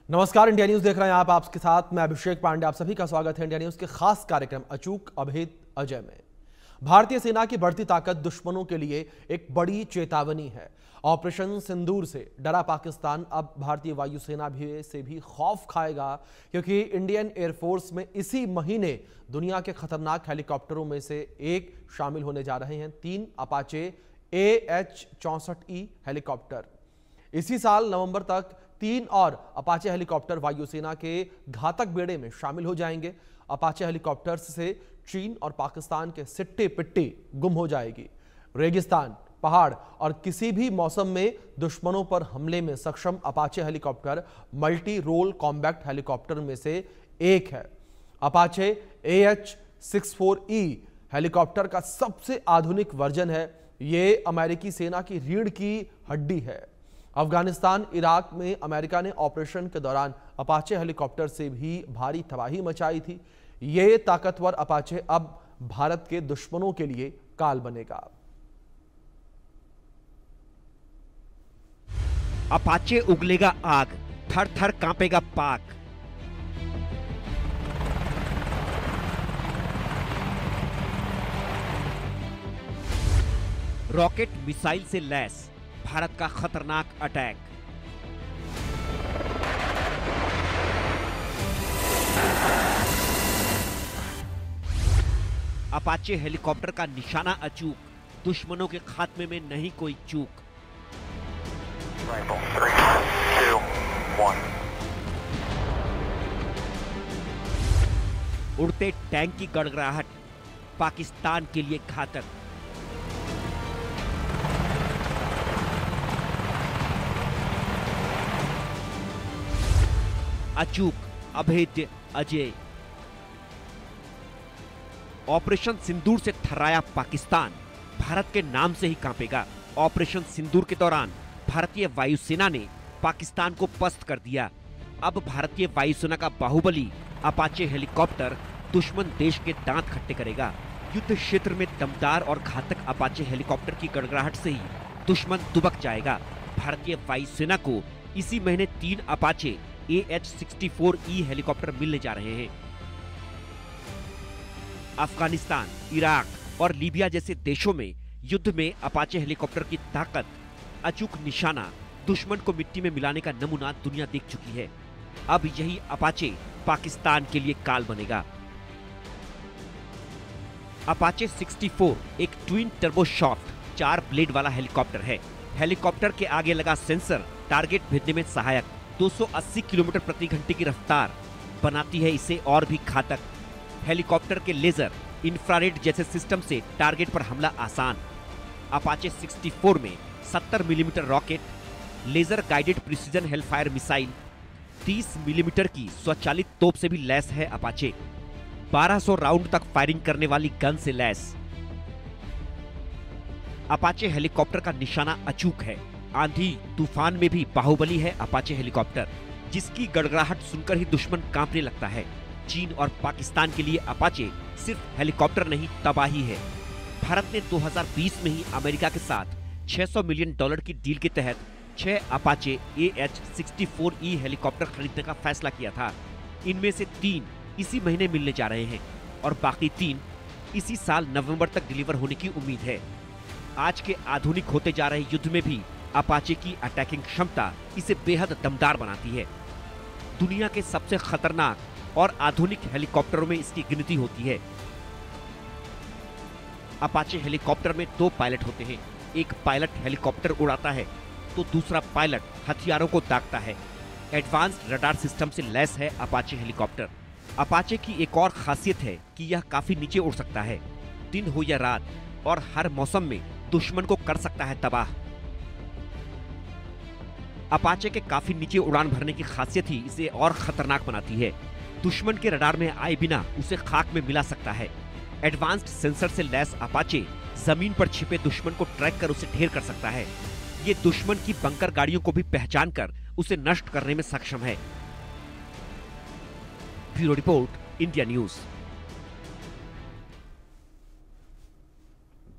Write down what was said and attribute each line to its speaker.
Speaker 1: नमस्कार, India news देख रहे हैं आप। आपके साथ मैं अभिषेक पांडे। आप सभी का स्वागत है इंडिया न्यूज के खास कार्यक्रम अचूक अभेद अजय में। भारतीय सेना की बढ़ती ताकत दुश्मनों के लिए एक बड़ी चेतावनी है। ऑपरेशन सिंदूर से डरा पाकिस्तान अब भारतीय वायुसेना भी से भी खौफ खाएगा, क्योंकि इंडियन एयरफोर्स में इसी महीने दुनिया के खतरनाक हेलीकॉप्टरों में से एक शामिल होने जा रहे हैं। 3 अपाचे AH-64E हेलीकॉप्टर। इसी साल नवंबर तक 3 और अपाचे हेलीकॉप्टर वायुसेना के घातक बेड़े में शामिल हो जाएंगे। अपाचे हेलीकॉप्टर्स से चीन और पाकिस्तान के सिट्टे पिट्टे गुम हो जाएगी। रेगिस्तान, पहाड़ और किसी भी मौसम में दुश्मनों पर हमले में सक्षम Apache helicopter multi role combat helicopter में से एक है। अपाचे AH-64E हेलीकॉप्टर का सबसे आधुनिक वर्जन है। यह अमेरिकी सेना की रीढ़ की हड्डी है। अफगानिस्तान, इराक में अमेरिका ने ऑपरेशन के दौरान अपाचे हेलीकॉप्टर से भी भारी तबाही मचाई थी। ये ताकतवर अपाचे अब भारत के दुश्मनों के लिए काल बनेगा।
Speaker 2: अपाचे उगलेगा आग, थर थर कांपेगा पाक। रॉकेट मिसाइल से लैस भारत का खतरनाक अटैक। अपाचे हेलीकॉप्टर का निशाना अचूक, दुश्मनों के खात्मे में नहीं कोई चूक।
Speaker 3: Rifle, 3, 2, 1.
Speaker 2: उड़ते टैंक की गड़गड़ाहट पाकिस्तान के लिए घातक। अचूक अभेद्य अजय। ऑपरेशन सिंदूर से थर्राया पाकिस्तान भारत के नाम से ही कांपेगा। ऑपरेशन सिंदूर के दौरान भारतीय वायुसेना ने पाकिस्तान को पस्त कर दिया। अब भारतीय वायुसेना का बाहुबली अपाचे हेलीकॉप्टर दुश्मन देश के दांत खट्टे करेगा। युद्ध क्षेत्र में दमदार और घातक अपाचे हेलीकॉप्टर की गड़गड़ाहट से ही दुश्मन दुबक जाएगा। भारतीय वायुसेना को इसी महीने 3 अपाचे AH-64E हेलीकॉप्टर मिलने जा रहे हैं। अफगानिस्तान, इराक और लीबिया जैसे देशों में युद्ध में अपाचे हेलीकॉप्टर की ताकत, अचूक निशाना, दुश्मन को मिट्टी में मिलाने का नमूना दुनिया देख चुकी है। अब यही अपाचे पाकिस्तान के लिए काल बनेगा। अपाचे 64 एक ट्विन टर्बोशॉफ्ट 4 ब्लेड वाला हेलीकॉप्टर है। हेलीकॉप्टर के आगे लगा सेंसर टारगेट भेजने में सहायक। 280 किलोमीटर प्रति घंटे की रफ्तार बनाती है इसे और भी घातक। हेलीकॉप्टर के लेजर, इंफ्रारेड जैसे सिस्टम से टारगेट पर हमला आसान। अपाचे 64 में 70 millimetre rocket, laser guided precision Hellfire missile, 30 millimetre की स्वचालित तोप से भी लैस है अपाचे। 1200 राउंड तक फायरिंग करने वाली गन से लैस। अपाचे हेलीकॉप्टर का निशाना अचूक है। आंधी तूफान में भी बाहुबली है अपाचे हेलीकॉप्टर, जिसकी गड़गड़ाहट सुनकर ही दुश्मन कांपने लगता है। चीन और पाकिस्तान के लिए अपाचे सिर्फ हेलीकॉप्टर नहीं, तबाही है। भारत ने 2020 में ही अमेरिका के साथ $600 मिलियन की डील के तहत 6 अपाचे AH-64E हेलीकॉप्टर खरीदने का फैसला किया था। इनमें से 3 इसी महीने मिलने जा रहे हैं और बाकी 3 इसी साल नवंबर तक डिलीवर होने की उम्मीद है। आज के आधुनिक होते जा रहे युद्ध में भी अपाचे की अटैकिंग क्षमता इसे बेहद दमदार बनाती है। दुनिया के सबसे खतरनाक और आधुनिक हेलीकॉप्टरों में इसकी गिनती होती है। अपाचे हेलीकॉप्टर में 2 पायलट होते हैं। एक पायलट हेलीकॉप्टर उड़ाता है तो दूसरा पायलट हथियारों को दागता है। एडवांस्ड रडार सिस्टम से लैस है अपाचे हेलीकॉप्टर। अपाचे की एक और खासियत है कि यह काफी नीचे उड़ सकता है। दिन हो या रात और हर मौसम में दुश्मन को कर सकता है तबाह। अपाचे के काफी नीचे उड़ान भरने की खासियत ही इसे और खतरनाक बनाती है। दुश्मन के रडार में आए बिना उसे खाक में मिला सकता है। एडवांस्ड सेंसर से लैस अपाचे जमीन पर छिपे दुश्मन को ट्रैक कर उसे ढेर कर सकता है। ये दुश्मन की बंकर गाड़ियों को भी पहचान कर उसे नष्ट करने में सक्षम है। Bureau report, India news.